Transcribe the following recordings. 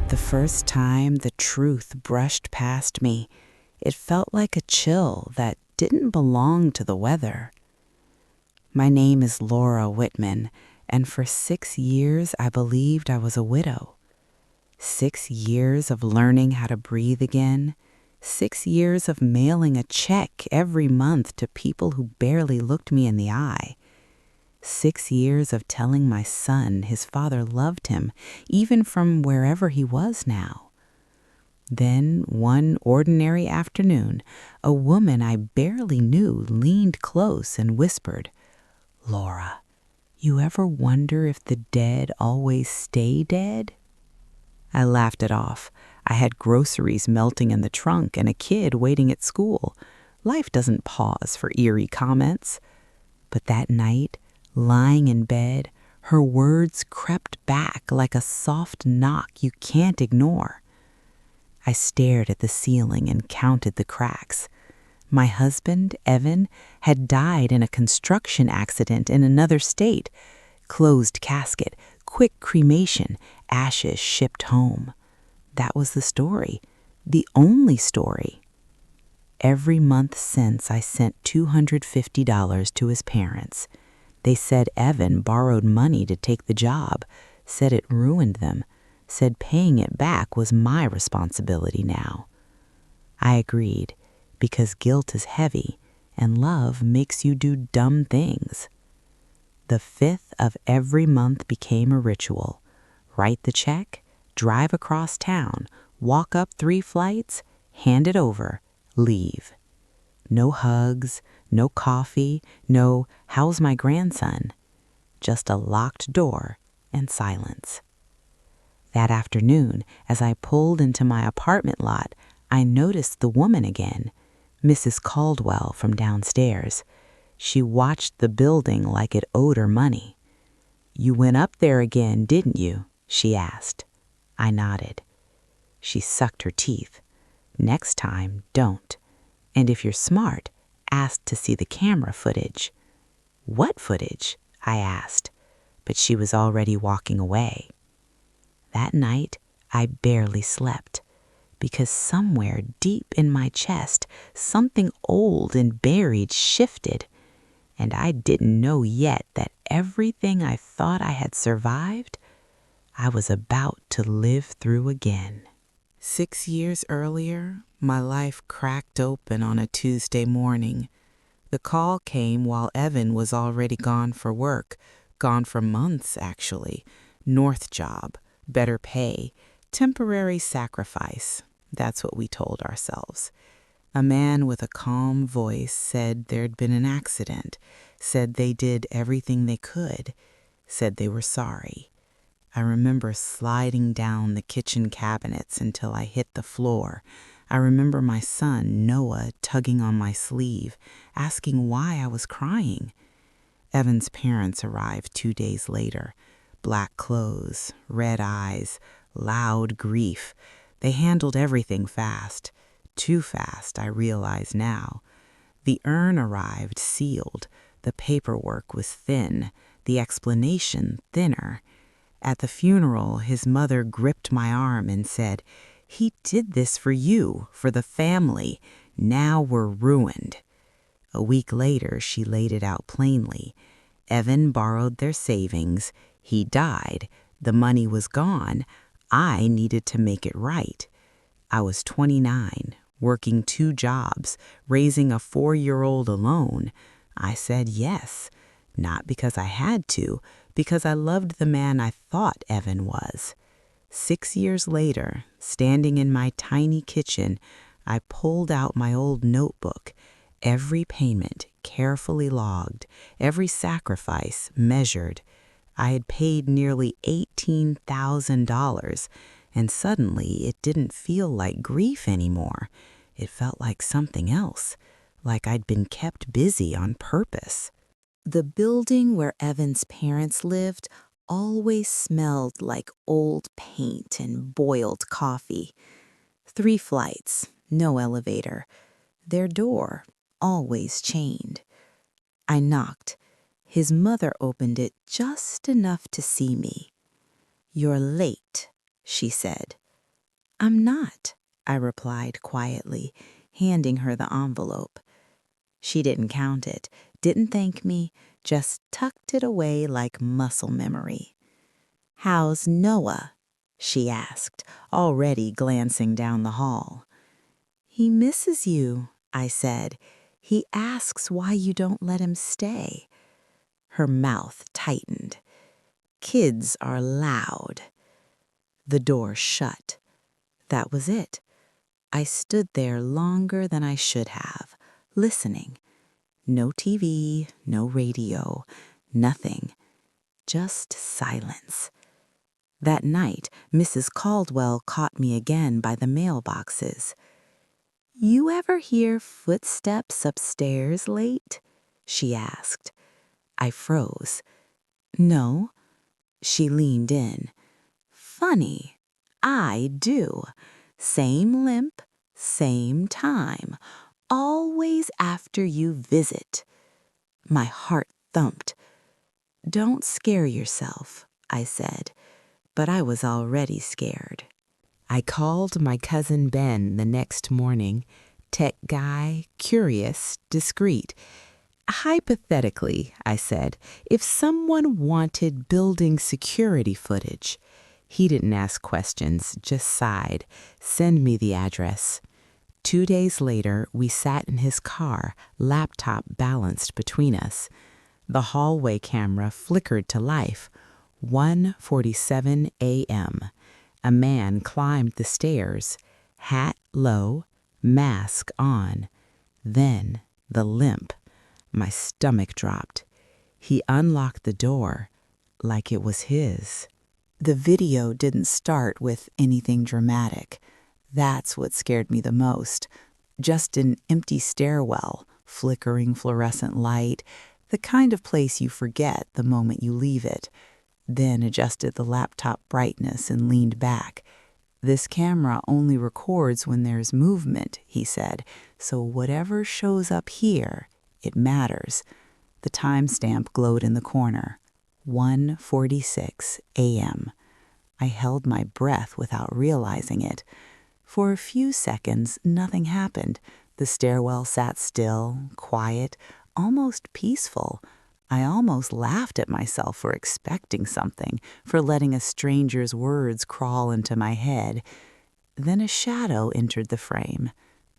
The first time the truth brushed past me, it felt like a chill that didn't belong to the weather. My name is Laura Whitman, and for 6 years I believed I was a widow. 6 years of learning how to breathe again. 6 years of mailing a check every month to people who barely looked me in the eye. 6 years of telling my son his father loved him, even from wherever he was now. Then, one ordinary afternoon, a woman I barely knew leaned close and whispered, "Laura, you ever wonder if the dead always stay dead?" I laughed it off. I had groceries melting in the trunk and a kid waiting at school. Life doesn't pause for eerie comments. But that night, lying in bed, her words crept back like a soft knock you can't ignore. I stared at the ceiling and counted the cracks. My husband, Evan, had died in a construction accident in another state. Closed casket, quick cremation, ashes shipped home. That was the story, the only story. Every month since, I sent $250 to his parents. They said Evan borrowed money to take the job, said it ruined them, said paying it back was my responsibility now. I agreed, because guilt is heavy and love makes you do dumb things. The 5th of every month became a ritual. Write the check, drive across town, walk up 3 flights, hand it over, leave. No hugs, no coffee, no "how's my grandson?" Just a locked door and silence. That afternoon, as I pulled into my apartment lot, I noticed the woman again, Mrs. Caldwell from downstairs. She watched the building like it owed her money. "You went up there again, didn't you?" she asked. I nodded. She sucked her teeth. "Next time, don't. And if you're smart, ask to see the camera footage." "What footage?" I asked, but she was already walking away. That night, I barely slept, because somewhere deep in my chest, something old and buried shifted, and I didn't know yet that everything I thought I had survived, I was about to live through again. 6 years earlier, my life cracked open on a Tuesday morning. The call came while Evan was already gone for work, gone for months actually. North job, better pay, temporary sacrifice. That's what we told ourselves. A man with a calm voice said there'd been an accident, said they did everything they could, said they were sorry. I remember sliding down the kitchen cabinets until I hit the floor. I remember my son, Noah, tugging on my sleeve, asking why I was crying. Evan's parents arrived 2 days later. Black clothes, red eyes, loud grief. They handled everything fast. Too fast, I realize now. The urn arrived sealed. The paperwork was thin. The explanation thinner. At the funeral, his mother gripped my arm and said, "He did this for you, for the family. Now we're ruined." A week later, she laid it out plainly. Evan borrowed their savings. He died. The money was gone. I needed to make it right. I was 29, working 2 jobs, raising a 4-year-old alone. I said yes, not because I had to, because I loved the man I thought Evan was. 6 years later, standing in my tiny kitchen, I pulled out my old notebook. Every payment carefully logged, every sacrifice measured. I had paid nearly $18,000, and suddenly it didn't feel like grief anymore. It felt like something else, like I'd been kept busy on purpose. The building where Evan's parents lived always smelled like old paint and boiled coffee. 3 flights, no elevator. Their door always chained. I knocked. His mother opened it just enough to see me. "You're late," she said. I'm not, I replied quietly, handing her the envelope. She didn't count it, didn't thank me, just tucked it away like muscle memory. "How's Noah?" she asked, already glancing down the hall. "He misses you," I said. "He asks why you don't let him stay." Her mouth tightened. Kids are loud. The door shut. That was it. I stood there longer than I should have, listening. No TV, no radio, nothing. Just silence. That night, Mrs. Caldwell caught me again by the mailboxes. "You ever hear footsteps upstairs late?" she asked. I froze. "No." She leaned in. "Funny. I do. Same limp, same time. Always after you visit." My heart thumped. "Don't scare yourself," I said, but I was already scared. I called my cousin Ben the next morning, tech guy, curious, discreet. "Hypothetically," I said, "if someone wanted building security footage." He didn't ask questions, just sighed. "Send me the address." 2 days later, we sat in his car, laptop balanced between us. The hallway camera flickered to life. 1:47 a.m. A man climbed the stairs, hat low, mask on. Then the limp. My stomach dropped. He unlocked the door like it was his. The video didn't start with anything dramatic. That's what scared me the most. Just an empty stairwell, flickering fluorescent light, the kind of place you forget the moment you leave it. Then adjusted the laptop brightness and leaned back. "This camera only records when there's movement," he said, "so whatever shows up here, it matters." The timestamp glowed in the corner. 1:46 a.m. I held my breath without realizing it. For a few seconds, nothing happened. The stairwell sat still, quiet, almost peaceful. I almost laughed at myself for expecting something, for letting a stranger's words crawl into my head. Then a shadow entered the frame.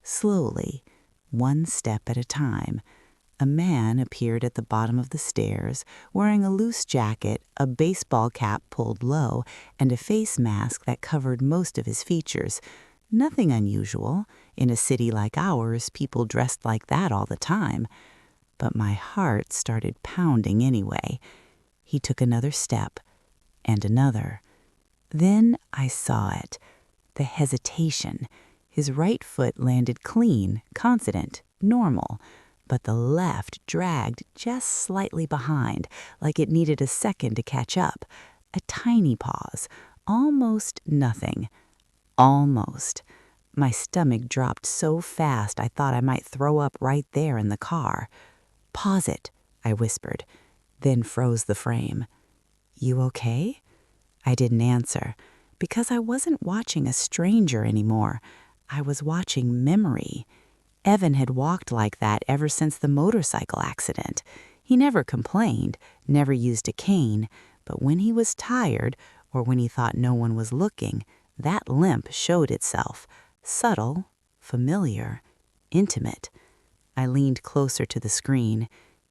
Slowly, one step at a time. A man appeared at the bottom of the stairs, wearing a loose jacket, a baseball cap pulled low, and a face mask that covered most of his features. Nothing unusual. In a city like ours, people dressed like that all the time. But my heart started pounding anyway. He took another step, and another. Then I saw it. The hesitation. His right foot landed clean, confident, normal. But the left dragged just slightly behind, like it needed a second to catch up. A tiny pause. Almost nothing. Almost. My stomach dropped so fast I thought I might throw up right there in the car. "Pause it," I whispered, then froze the frame. "You okay?" I didn't answer, because I wasn't watching a stranger anymore. I was watching memory. Evan had walked like that ever since the motorcycle accident. He never complained, never used a cane, but when he was tired, or when he thought no one was looking, that limp showed itself. Subtle, familiar, intimate. I leaned closer to the screen.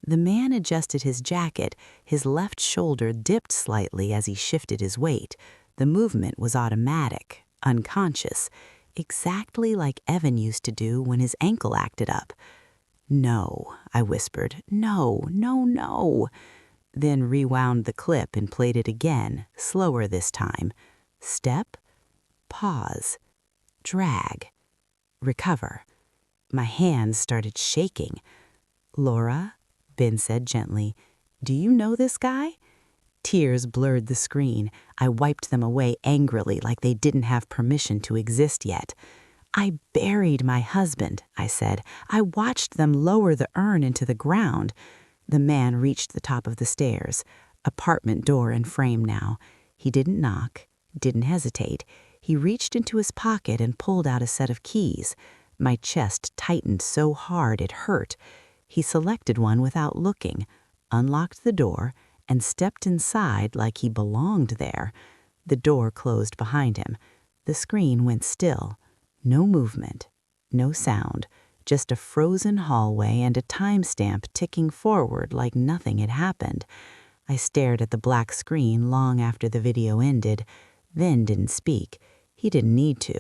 The man adjusted his jacket. His left shoulder dipped slightly as he shifted his weight. The movement was automatic, unconscious, exactly like Evan used to do when his ankle acted up. "No," I whispered. "No, no, no." Then rewound the clip and played it again, slower this time. Step, pause, drag, recover. My hands started shaking. "Laura," Ben said gently, "do you know this guy?" Tears blurred the screen. I wiped them away angrily like they didn't have permission to exist yet. "I buried my husband," I said. "I watched them lower the urn into the ground." The man reached the top of the stairs. Apartment door in frame now. He didn't knock, didn't hesitate. He reached into his pocket and pulled out a set of keys. My chest tightened so hard it hurt. He selected one without looking, unlocked the door, and stepped inside like he belonged there. The door closed behind him. The screen went still. No movement, no sound, just a frozen hallway and a timestamp ticking forward like nothing had happened. I stared at the black screen long after the video ended, then didn't speak. He didn't need to.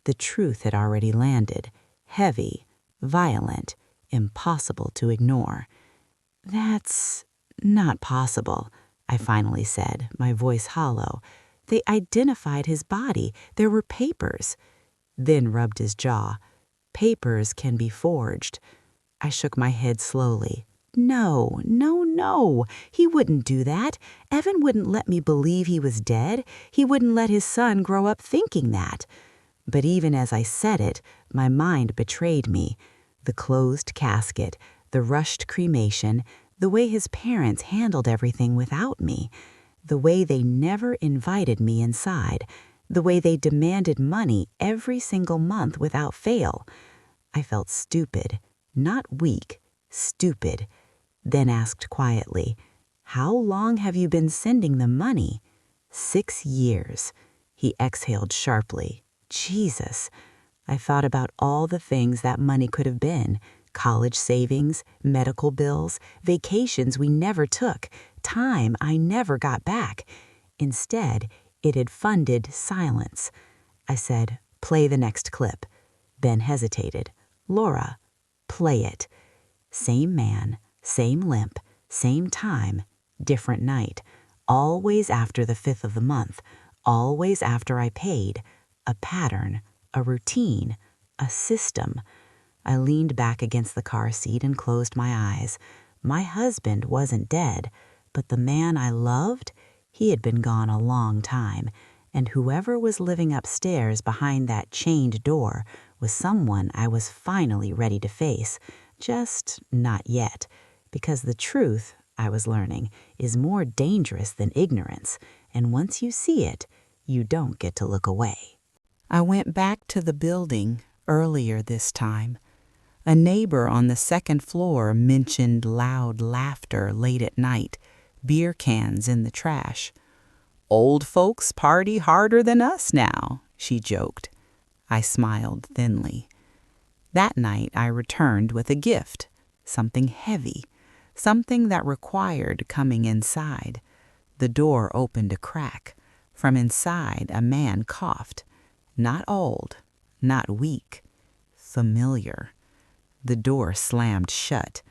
The truth had already landed. Heavy, violent, impossible to ignore. "That's not possible," I finally said, my voice hollow. "They identified his body. There were papers." Then rubbed his jaw. "Papers can be forged." I shook my head slowly. No. He wouldn't do that. Evan wouldn't let me believe he was dead. He wouldn't let his son grow up thinking that. But even as I said it, my mind betrayed me. The closed casket, the rushed cremation, the way his parents handled everything without me, the way they never invited me inside, the way they demanded money every single month without fail. I felt stupid, not weak, stupid. Then asked quietly, "How long have you been sending them money?" 6 years. He exhaled sharply. Jesus. I thought about all the things that money could have been. College savings, medical bills, vacations we never took, time I never got back. Instead, it had funded silence. I said, "Play the next clip." Then hesitated. "Laura, play it." Same man, same limp, same time, different night. Always after the 5th of the month. Always after I paid. A pattern, a routine, a system. I leaned back against the car seat and closed my eyes. My husband wasn't dead, but the man I loved, he had been gone a long time, and whoever was living upstairs behind that chained door was someone I was finally ready to face. Just not yet, because the truth, I was learning, is more dangerous than ignorance, and once you see it, you don't get to look away. I went back to the building earlier this time. A neighbor on the 2nd floor mentioned loud laughter late at night, beer cans in the trash. "Old folks party harder than us now," she joked. I smiled thinly. That night I returned with a gift, something heavy, something that required coming inside. The door opened a crack. From inside, a man coughed. Not old, not weak, familiar. The door slammed shut.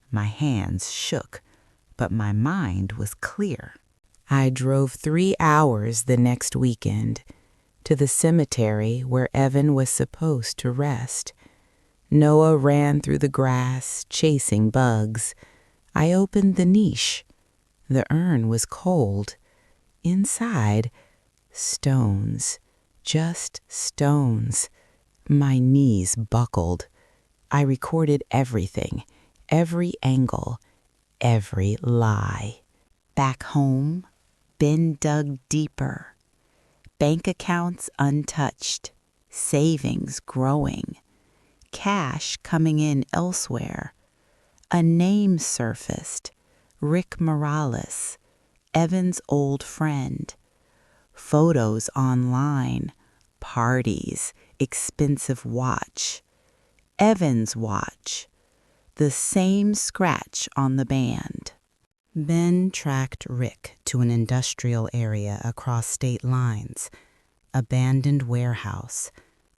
My hands shook, but my mind was clear. I drove 3 hours the next weekend to the cemetery where Evan was supposed to rest. Noah ran through the grass, chasing bugs. I opened the niche. The urn was cold. Inside, stones. Just stones. My knees buckled. I recorded everything, every angle, every lie. Back home, been dug deeper. Bank accounts untouched, savings growing, cash coming in elsewhere. A name surfaced, Rick Morales, Evan's old friend. Photos online, parties, expensive watch. Evan's watch, the same scratch on the band. Ben tracked Rick to an industrial area across state lines, abandoned warehouse,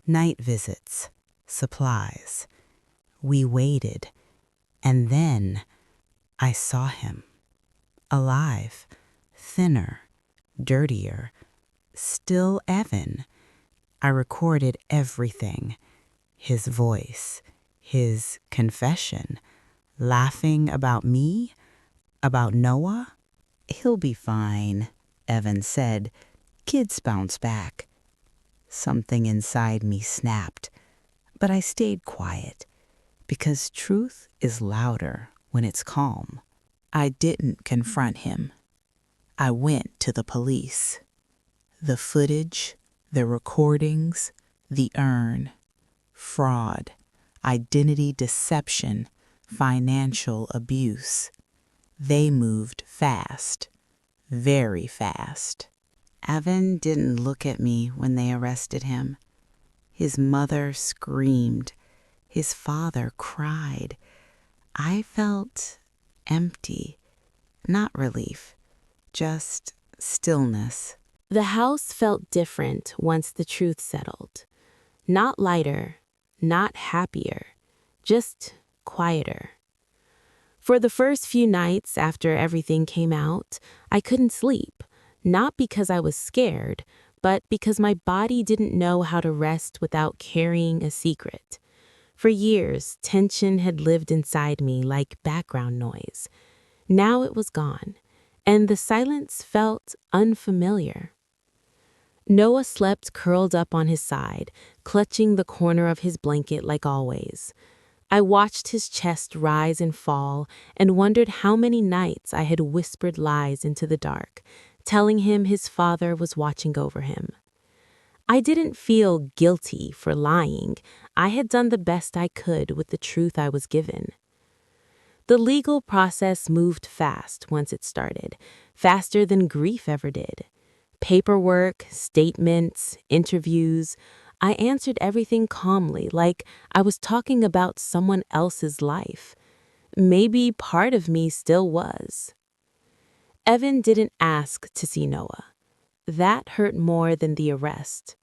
night visits, supplies. We waited, and then I saw him. Alive, thinner, dirtier, still Evan. I recorded everything. His voice, his confession, laughing about me, about Noah. "He'll be fine," Evan said. "Kids bounce back." Something inside me snapped, but I stayed quiet, because truth is louder when it's calm. I didn't confront him. I went to the police. The footage, The recordings, the urn, fraud, identity deception, financial abuse. They moved fast, very fast. Evan didn't look at me when they arrested him. His mother screamed. His father cried. I felt empty, not relief, just stillness. The house felt different once the truth settled. Not lighter, not happier, just quieter. For the first few nights after everything came out, I couldn't sleep, not because I was scared, but because my body didn't know how to rest without carrying a secret. For years, tension had lived inside me like background noise. Now it was gone, and the silence felt unfamiliar. Noah slept curled up on his side, clutching the corner of his blanket like always. I watched his chest rise and fall and wondered how many nights I had whispered lies into the dark, telling him his father was watching over him. I didn't feel guilty for lying. I had done the best I could with the truth I was given. The legal process moved fast once it started, faster than grief ever did. Paperwork, statements, interviews. I answered everything calmly, like I was talking about someone else's life. Maybe part of me still was. Evan didn't ask to see Noah. That hurt more than the arrest.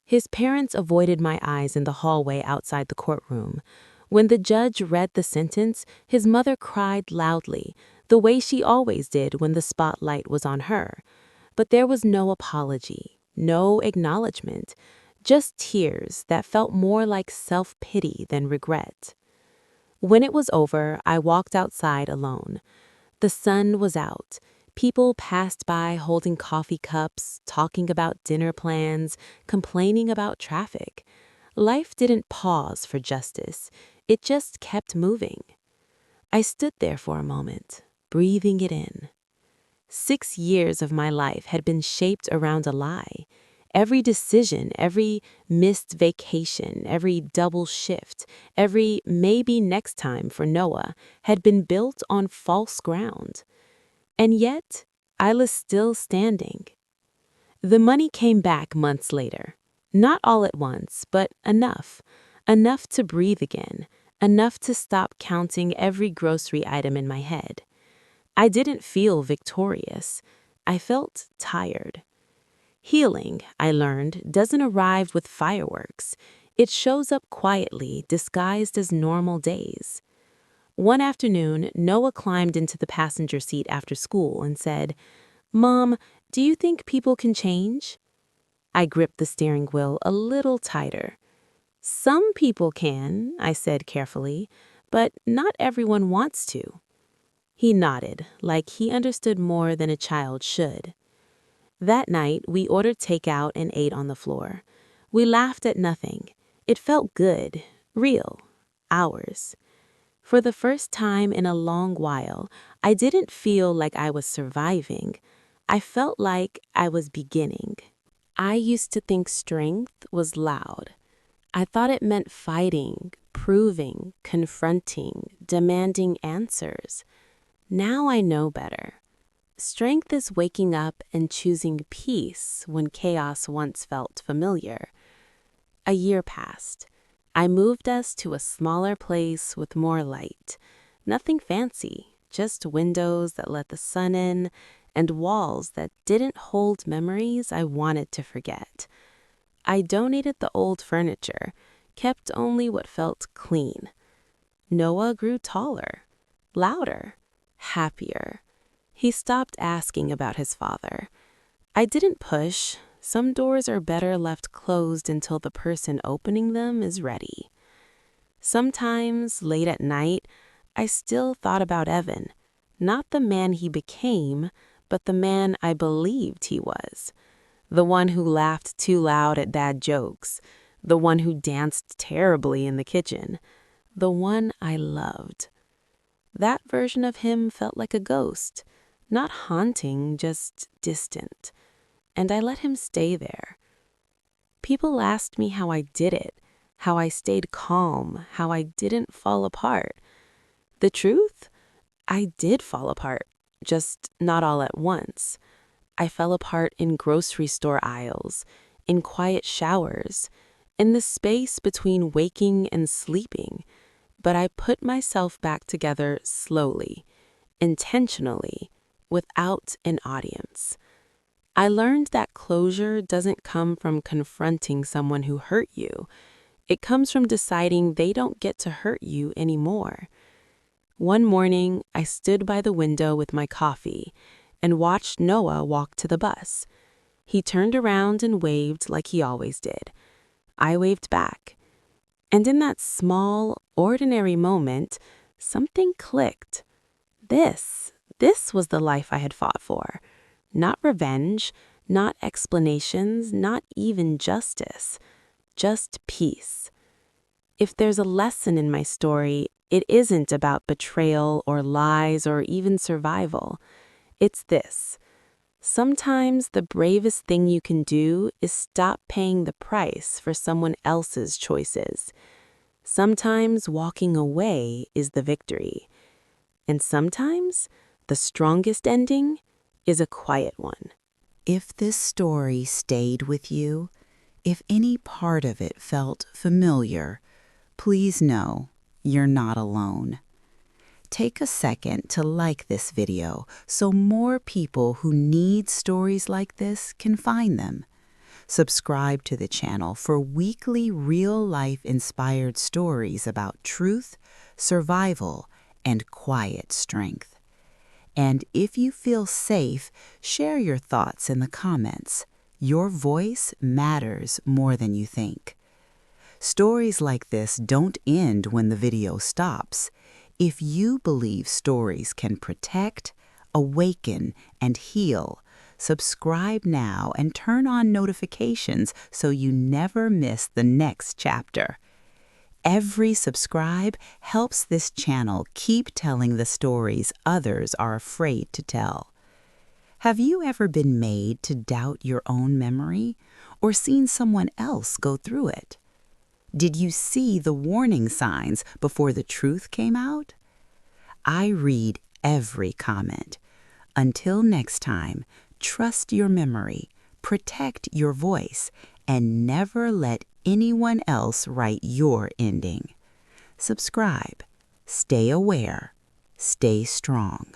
His parents avoided my eyes in the hallway outside the courtroom. When the judge read the sentence, his mother cried loudly, the way she always did when the spotlight was on her. But there was no apology, no acknowledgement, just tears that felt more like self-pity than regret. When it was over, I walked outside alone. The sun was out. People passed by holding coffee cups, talking about dinner plans, complaining about traffic. Life didn't pause for justice. It just kept moving. I stood there for a moment, breathing it in. 6 years of my life had been shaped around a lie. Every decision, every missed vacation, every double shift, every maybe next time for Noah had been built on false ground. And yet, I was still standing. The money came back months later. Not all at once, but enough. Enough to breathe again. Enough to stop counting every grocery item in my head. I didn't feel victorious. I felt tired. Healing, I learned, doesn't arrive with fireworks. It shows up quietly, disguised as normal days. One afternoon, Noah climbed into the passenger seat after school and said, "Mom, do you think people can change?" I gripped the steering wheel a little tighter. "Some people can," I said carefully, "but not everyone wants to." He nodded, like he understood more than a child should. That night, we ordered takeout and ate on the floor. We laughed at nothing. It felt good, real, ours. For the first time in a long while, I didn't feel like I was surviving. I felt like I was beginning. I used to think strength was loud. I thought it meant fighting, proving, confronting, demanding answers. Now I know better. Strength is waking up and choosing peace when chaos once felt familiar. A year passed. I moved us to a smaller place with more light. Nothing fancy, just windows that let the sun in and walls that didn't hold memories I wanted to forget. I donated the old furniture, kept only what felt clean. Noah grew taller, louder, happier. He stopped asking about his father. I didn't push. Some doors are better left closed until the person opening them is ready. Sometimes, late at night, I still thought about Evan. Not the man he became, but the man I believed he was. The one who laughed too loud at bad jokes. The one who danced terribly in the kitchen. The one I loved. That version of him felt like a ghost. Not haunting, just distant. And I let him stay there. People asked me how I did it, how I stayed calm, how I didn't fall apart. The truth? I did fall apart, just not all at once. I fell apart in grocery store aisles, in quiet showers, in the space between waking and sleeping. But I put myself back together slowly, intentionally, without an audience. I learned that closure doesn't come from confronting someone who hurt you. It comes from deciding they don't get to hurt you anymore. One morning, I stood by the window with my coffee and watched Noah walk to the bus. He turned around and waved like he always did. I waved back. And in that small, ordinary moment, something clicked. This was the life I had fought for. Not revenge, not explanations, not even justice. Just peace. If there's a lesson in my story, it isn't about betrayal or lies or even survival. It's this. Sometimes the bravest thing you can do is stop paying the price for someone else's choices. Sometimes walking away is the victory. And sometimes the strongest ending is a quiet one. If this story stayed with you, if any part of it felt familiar, please know you're not alone. Take a second to like this video so more people who need stories like this can find them. Subscribe to the channel for weekly real-life inspired stories about truth, survival, and quiet strength. And if you feel safe, share your thoughts in the comments. Your voice matters more than you think. Stories like this don't end when the video stops. If you believe stories can protect, awaken, and heal, subscribe now and turn on notifications so you never miss the next chapter. Every subscribe helps this channel keep telling the stories others are afraid to tell. Have you ever been made to doubt your own memory or seen someone else go through it? Did you see the warning signs before the truth came out? I read every comment. Until next time, trust your memory, protect your voice, and never let anyone else write your ending. Subscribe. Stay aware. Stay strong.